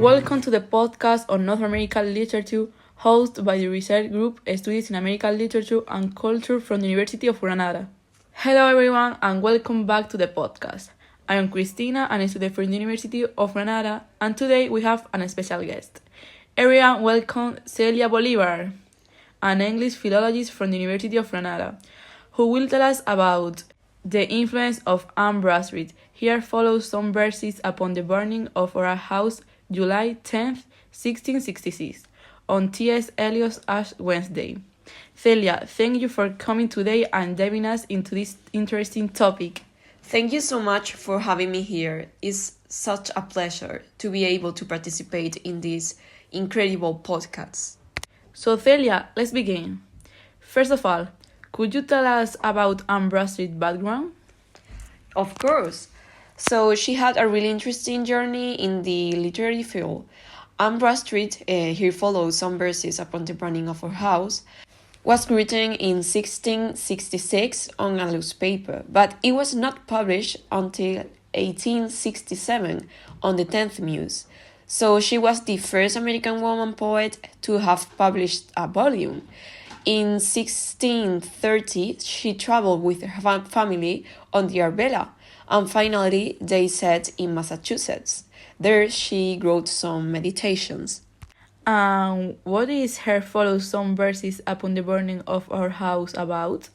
Welcome to the podcast on North American literature, hosted by the research group Studies in American Literature and Culture from the University of Granada. Hello everyone and welcome back to the podcast. I am Cristina and I study from the University of Granada, and today we have a special guest. Everyone welcome Celia Bolivar, an English philologist from the University of Granada, who will tell us about the influence of Anne Bradstreet. Here follows some verses upon the burning of our house July 10th, 1666, on T.S. Eliot's Ash Wednesday. Celia, thank you for coming today and diving us into this interesting topic. Thank you so much for having me here. It's such a pleasure to be able to participate in this incredible podcast. So Celia, let's begin. First of all, could you tell us about Anne Bradstreet's background? Of course. So she had a really interesting journey in the literary field. Anne Bradstreet, here follows some verses upon the burning of her house, was written in 1666 on a newspaper, but it was not published until 1867 on the 10th Muse. So she was the first American woman poet to have published a volume. In 1630, she traveled with her family on the Arbella, and finally they set in Massachusetts. There she wrote some meditations. What is her follow some verses upon the burning of our house about?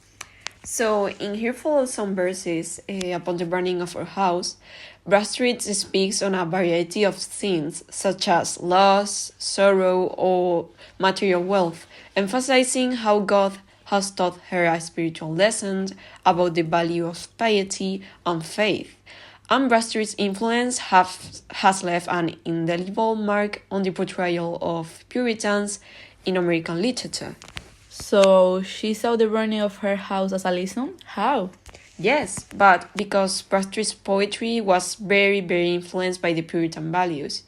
So in here follow some verses upon the burning of her house. Bradstreet speaks on a variety of themes such as loss, sorrow, or material wealth, emphasizing how God has taught her a spiritual lesson about the value of piety and faith. Anne Bradstreet's influence has left an indelible mark on the portrayal of Puritans in American literature. So she saw the burning of her house as a lesson? How? Yes, but because Bradstreet's poetry was very, very influenced by the Puritan values.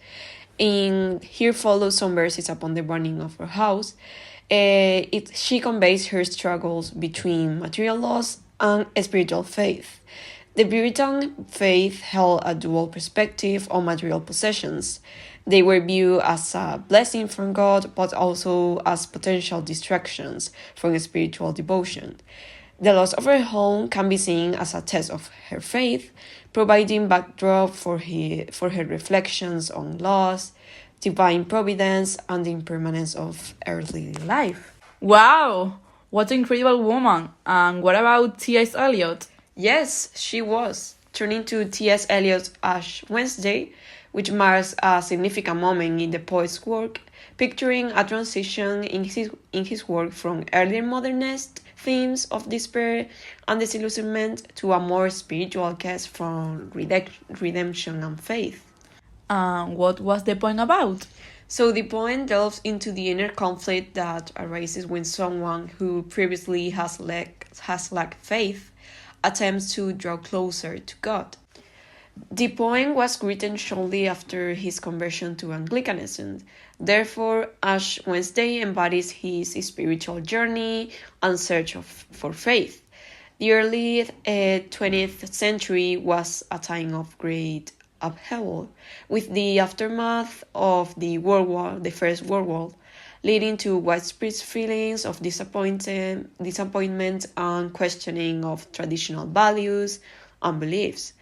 In here follows some verses upon the burning of her house. She conveys her struggles between material loss and spiritual faith. The Puritan faith held a dual perspective on material possessions. They were viewed as a blessing from God, but also as potential distractions from spiritual devotion. The loss of her home can be seen as a test of her faith, providing backdrop for her reflections on loss, divine providence, and the impermanence of earthly life. Wow! What an incredible woman! And what about T.S. Eliot? Yes, she was. Turning to T.S. Eliot's Ash Wednesday, which marks a significant moment in the poet's work, picturing a transition in his work from earlier modernist themes of despair and disillusionment to a more spiritual quest from redemption and faith. What was the point about? So the poem delves into the inner conflict that arises when someone who previously has lacked faith attempts to draw closer to God. The poem was written shortly after his conversion to Anglicanism. Therefore, Ash Wednesday embodies his spiritual journey and search for faith. The early 20th century was a time of great upheaval, with the aftermath of the First World War, leading to widespread feelings of disappointment and questioning of traditional values and beliefs.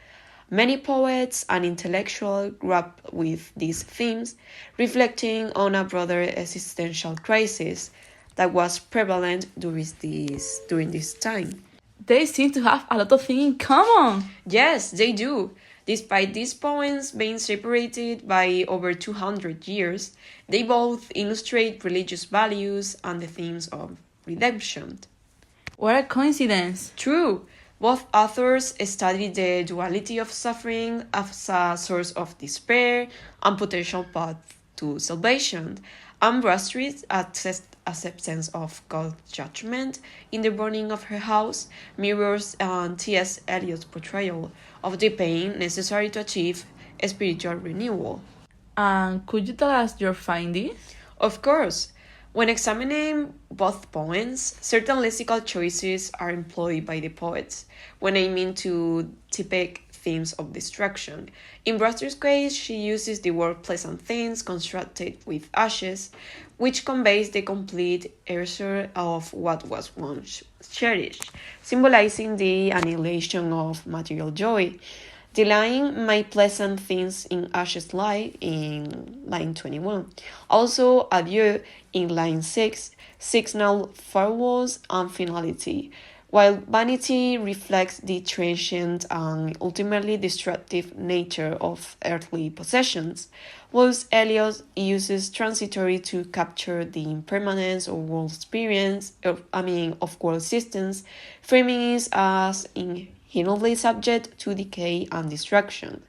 Many poets and intellectuals grapple with these themes, reflecting on a broader existential crisis that was prevalent during this time. They seem to have a lot of things in common. Yes, they do. Despite these poems being separated by over 200 years, they both illustrate religious values and the themes of redemption. What a coincidence! True. Both authors studied the duality of suffering as a source of despair and potential path to salvation. Anne Bradstreet's acceptance of God's judgment in the burning of her house mirrors T.S. Eliot's portrayal of the pain necessary to achieve spiritual renewal. Could you tell us your findings? Of course. When examining both poems, certain lexical choices are employed by the poets when aiming to depict themes of destruction. In Bradstreet's case, she uses the word pleasant things constructed with ashes, which conveys the complete erasure of what was once cherished, symbolizing the annihilation of material joy. The line "My pleasant things in ashes lie" in line 21. Also, "Adieu" in line 6 signal farewells and finality, while "vanity" reflects the transient and ultimately destructive nature of earthly possessions, whilst Eliot uses transitory to capture the impermanence of world experience, of world existence, framing it as inherently subject to decay and destruction.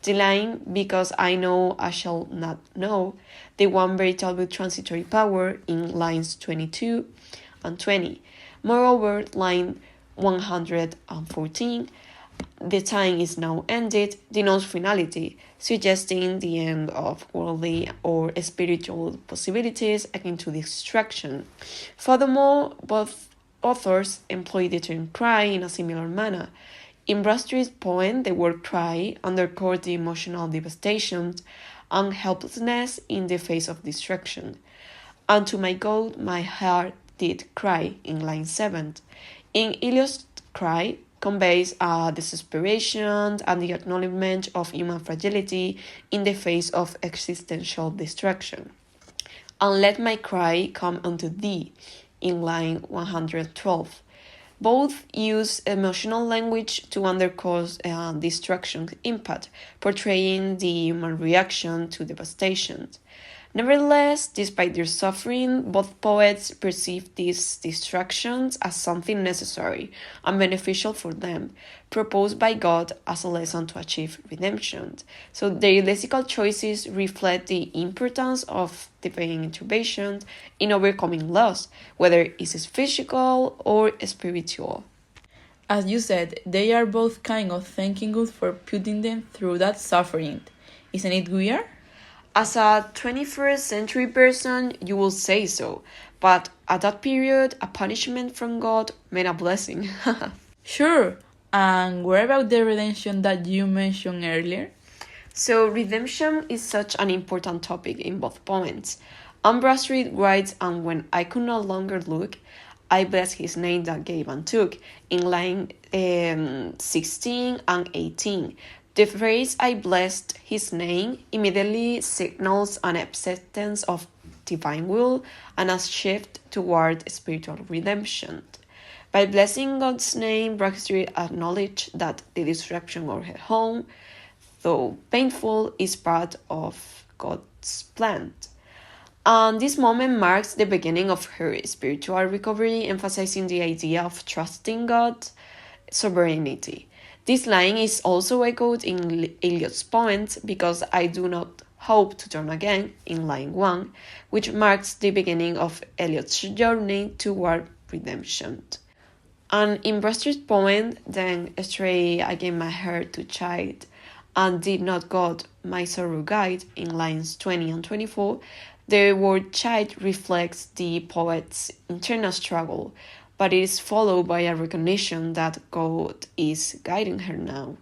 The line "because I know I shall not know," the one veritable transitory power in lines 22 and 20. Moreover, line 114, "the time is now ended," denotes finality, suggesting the end of worldly or spiritual possibilities akin to destruction. Furthermore, both authors employ the term cry in a similar manner. In Bradstreet's poem, the word cry underscores the emotional devastation and helplessness in the face of destruction. "And to my God, my heart did cry" in line 7. In Eliot's cry conveys a desperation and the acknowledgement of human fragility in the face of existential destruction. "And let my cry come unto thee" in line 112. Both use emotional language to underscore destruction's impact, portraying the human reaction to devastation. Nevertheless, despite their suffering, both poets perceive these distractions as something necessary and beneficial for them, proposed by God as a lesson to achieve redemption. So their lexical choices reflect the importance of divine intervention in overcoming loss, whether it is physical or spiritual. As you said, they are both kind of thanking God for putting them through that suffering. Isn't it weird? As a 21st century person, you will say so, but at that period, a punishment from God meant a blessing. Sure, and what about the redemption that you mentioned earlier? So, redemption is such an important topic in both poems. Bradstreet writes, "And when I could no longer look, I blessed his name that gave and took," in line 16 and 18. The phrase "I blessed his name" immediately signals an acceptance of divine will and a shift toward spiritual redemption. By blessing God's name, Bradstreet acknowledged that the destruction of her home, though painful, is part of God's plan. And this moment marks the beginning of her spiritual recovery, emphasizing the idea of trusting God's sovereignty. This line is also echoed in Eliot's poem "Because I do not hope to turn again" in line 1, which marks the beginning of Eliot's journey toward redemption. And in Bradstreet's poem, "Then astray I gave my heart to chide, and did not God my sorrow guide" in lines 20 and 24, the word "chide" reflects the poet's internal struggle, but it is followed by a recognition that God is guiding her now.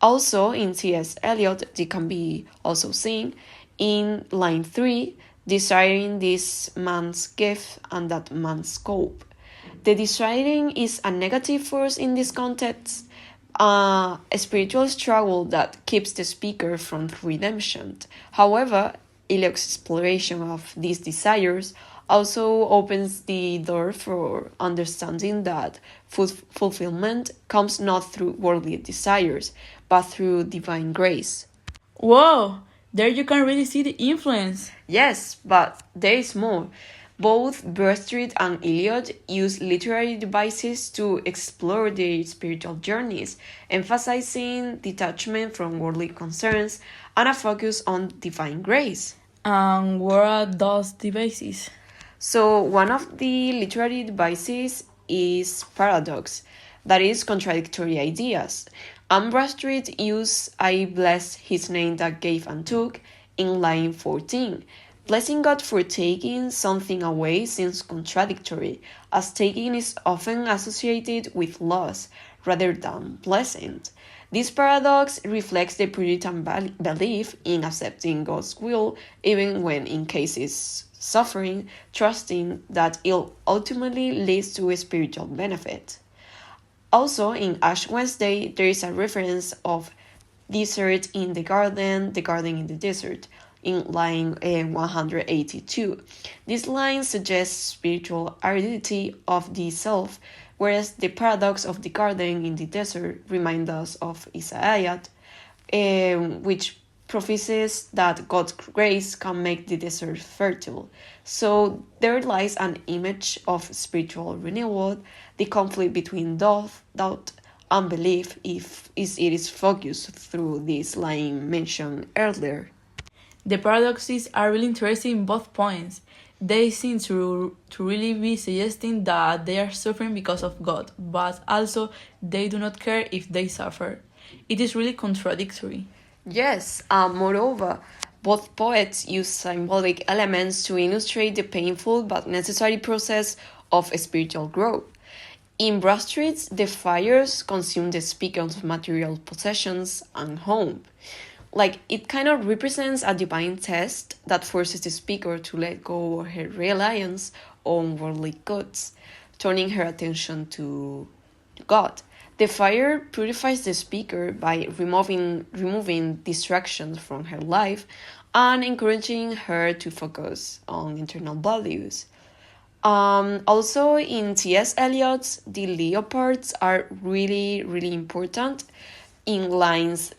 Also, in T.S. Eliot, this can be also seen in line 3, desiring this man's gift and that man's scope. The desiring is a negative force in this context, a spiritual struggle that keeps the speaker from redemption. However, Eliot's exploration of these desires also opens the door for understanding that fulfillment comes not through worldly desires, but through divine grace. Whoa! There you can really see the influence. Yes, but there is more. Both Bradstreet and Eliot use literary devices to explore their spiritual journeys, emphasizing detachment from worldly concerns and a focus on divine grace. And what are those devices? So, one of the literary devices is paradox, that is, contradictory ideas. Bradstreet used "I bless his name that gave and took" in line 14. Blessing God for taking something away seems contradictory, as taking is often associated with loss, rather than pleasant. This paradox reflects the Puritan belief in accepting God's will even when in cases suffering, trusting that it ultimately leads to a spiritual benefit. Also, in Ash Wednesday, there is a reference of desert in the garden in the desert, in line 182. This line suggests spiritual aridity of the self, whereas the paradox of the garden in the desert reminds us of Isaiah, which prophesies that God's grace can make the desert fertile. So there lies an image of spiritual renewal, the conflict between doubt and belief if it is focused through this line mentioned earlier. The paradoxes are really interesting in both points. They seem to really be suggesting that they are suffering because of God, but also they do not care if they suffer. It is really contradictory. Yes, and moreover, both poets use symbolic elements to illustrate the painful but necessary process of spiritual growth. In Bradstreet, the fires consume the speaker's material possessions and home. Like, it kind of represents a divine test that forces the speaker to let go of her reliance on worldly goods, turning her attention to God. The fire purifies the speaker by removing distractions from her life and encouraging her to focus on internal values. Also, in T.S. Eliot's, the leopards are really, really important. In lines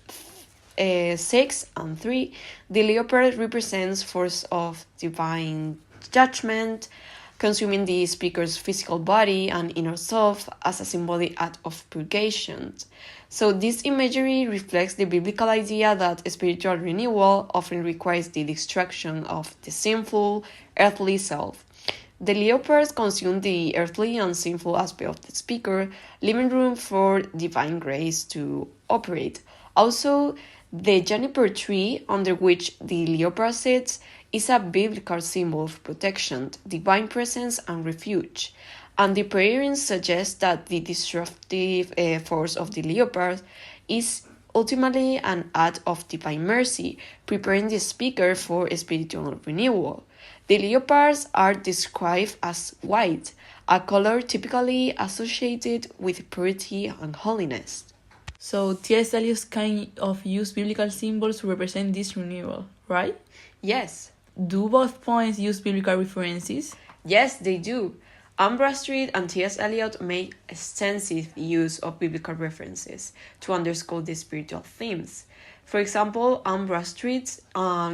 6 and 3, the leopard represents force of divine judgment, consuming the speaker's physical body and inner self as a symbolic act of purgation. So this imagery reflects the biblical idea that spiritual renewal often requires the destruction of the sinful, earthly self. The leopards consume the earthly and sinful aspect of the speaker, leaving room for divine grace to operate. Also, the juniper tree under which the leopard sits is a biblical symbol of protection, divine presence, and refuge. And the praying suggests that the disruptive force of the leopard is ultimately an act of divine mercy, preparing the speaker for spiritual renewal. The leopards are described as white, a color typically associated with purity and holiness. So T.S. Eliot kind of use biblical symbols to represent this renewal, right? Yes. Do both points use biblical references? Yes, they do. Bradstreet and T.S. Eliot make extensive use of biblical references to underscore the spiritual themes. For example, Bradstreet's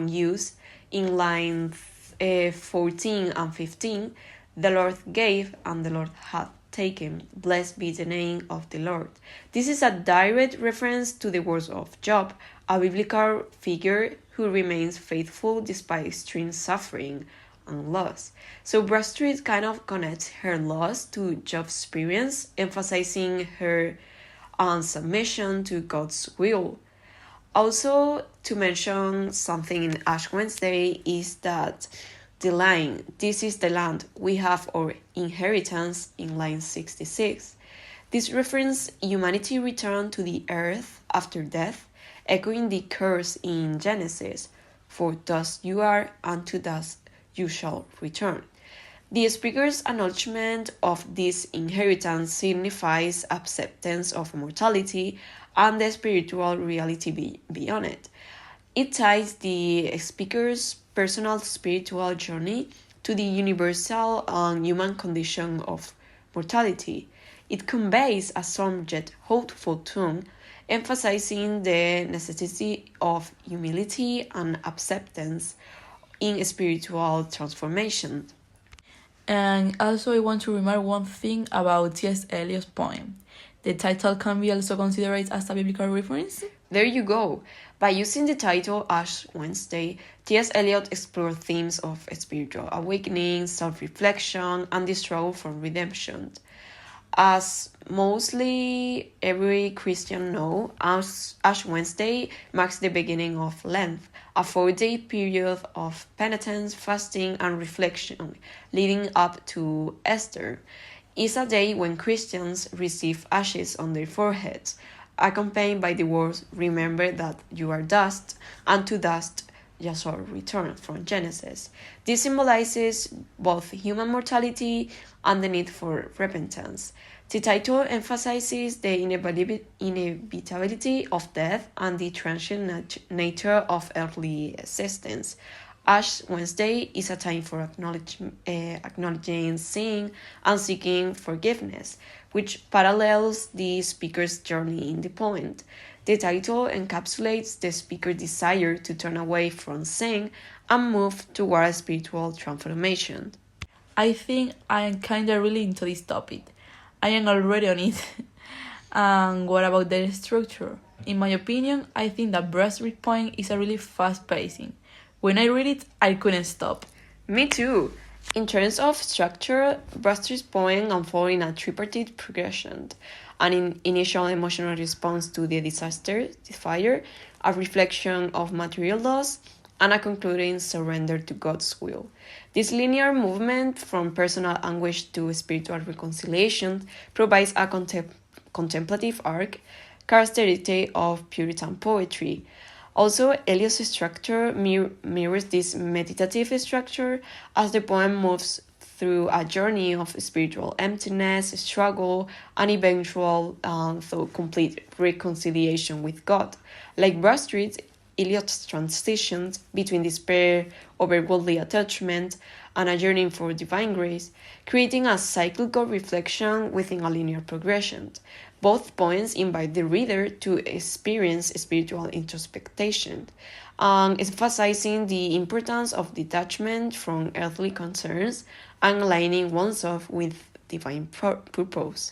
use in lines 14 and 15, the Lord gave and the Lord hath taken, blessed be the name of the Lord. This is a direct reference to the words of Job, a biblical figure who remains faithful despite extreme suffering and loss. So Bradstreet kind of connects her loss to Job's experience, emphasizing her submission to God's will. Also, to mention something in Ash Wednesday is that the line, this is the land, we have our inheritance, in line 66. This references humanity return to the earth after death, echoing the curse in Genesis, for thus you are, and to thus you shall return. The speaker's acknowledgement of this inheritance signifies acceptance of mortality and the spiritual reality beyond it. It ties the speaker's personal spiritual journey to the universal and human condition of mortality. It conveys a somewhat hopeful tone, emphasizing the necessity of humility and acceptance in spiritual transformation. And also I want to remark one thing about T.S. Eliot's poem. The title can be also considered as a biblical reference. There you go. By using the title Ash Wednesday, T.S. Eliot explored themes of spiritual awakening, self-reflection, and the struggle for redemption. As mostly every Christian know, Ash Wednesday marks the beginning of Lent, a 4-day period of penitence, fasting, and reflection leading up to Easter. is a day when Christians receive ashes on their foreheads, accompanied by the words, "Remember that you are dust, and to dust you shall return," from Genesis. This symbolizes both human mortality and the need for repentance. The title emphasizes the inevitability of death and the transient nature of earthly existence. Ash Wednesday is a time for acknowledging sin and seeking forgiveness, which parallels the speaker's journey in the poem. The title encapsulates the speaker's desire to turn away from sin and move toward spiritual transformation. I think I am kinda really into this topic. I am already on it. And what about the structure? In my opinion, I think that Bradstreet poem is a really fast pacing. When I read it, I couldn't stop. Me too. In terms of structure, Bradstreet's poem unfolds in a tripartite progression: an initial emotional response to the disaster, the fire, a reflection of material loss, and a concluding surrender to God's will. This linear movement from personal anguish to spiritual reconciliation provides a contemplative arc, characteristic of Puritan poetry. Also, Eliot's structure mirrors this meditative structure as the poem moves through a journey of spiritual emptiness, struggle, and eventual, though complete reconciliation with God. Like Bradstreet, Eliot's transitions between despair over worldly attachment and a yearning for divine grace, creating a cyclical reflection within a linear progression. Both poems invite the reader to experience spiritual introspection, emphasizing the importance of detachment from earthly concerns and aligning oneself with divine purpose.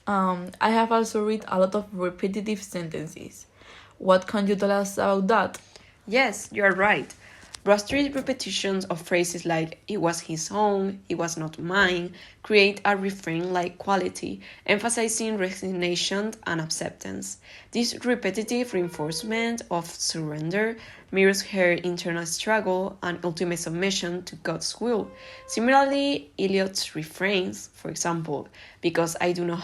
I have also read a lot of repetitive sentences. What can you tell us about that? Yes, you are right. Bradstreet's repetitions of phrases like "it was his own," "it was not mine," create a refrain-like quality, emphasizing resignation and acceptance. This repetitive reinforcement of surrender mirrors her internal struggle and ultimate submission to God's will. Similarly, Eliot's refrains, for example, "because I do not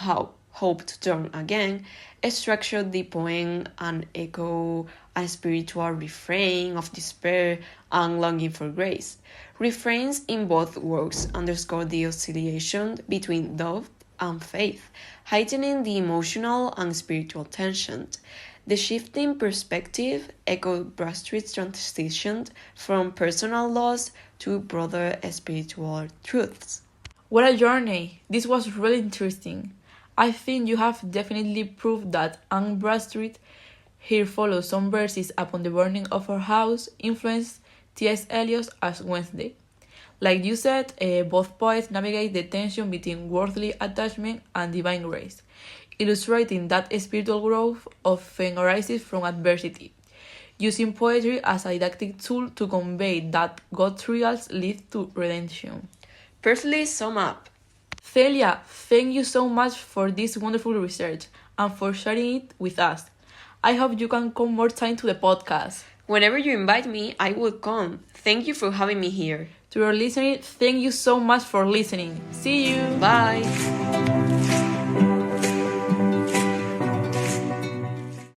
hope to turn again," structured the poem and echo a spiritual refrain of despair and longing for grace. Refrains in both works underscore the oscillation between doubt and faith, heightening the emotional and spiritual tension. The shifting perspective echoed Bradstreet's transition from personal loss to broader spiritual truths. What a journey! This was really interesting. I think you have definitely proved that Anne Bradstreet here follows some verses upon the burning of her house influenced T.S. Eliot as Wednesday. Like you said, both poets navigate the tension between worldly attachment and divine grace, illustrating that spiritual growth often arises from adversity, using poetry as a didactic tool to convey that God's trials lead to redemption. Personally, sum up. Celia, thank you so much for this wonderful research and for sharing it with us. I hope you can come more time to the podcast. Whenever you invite me, I will come. Thank you for having me here. To your listeners, thank you so much for listening. See you. Bye.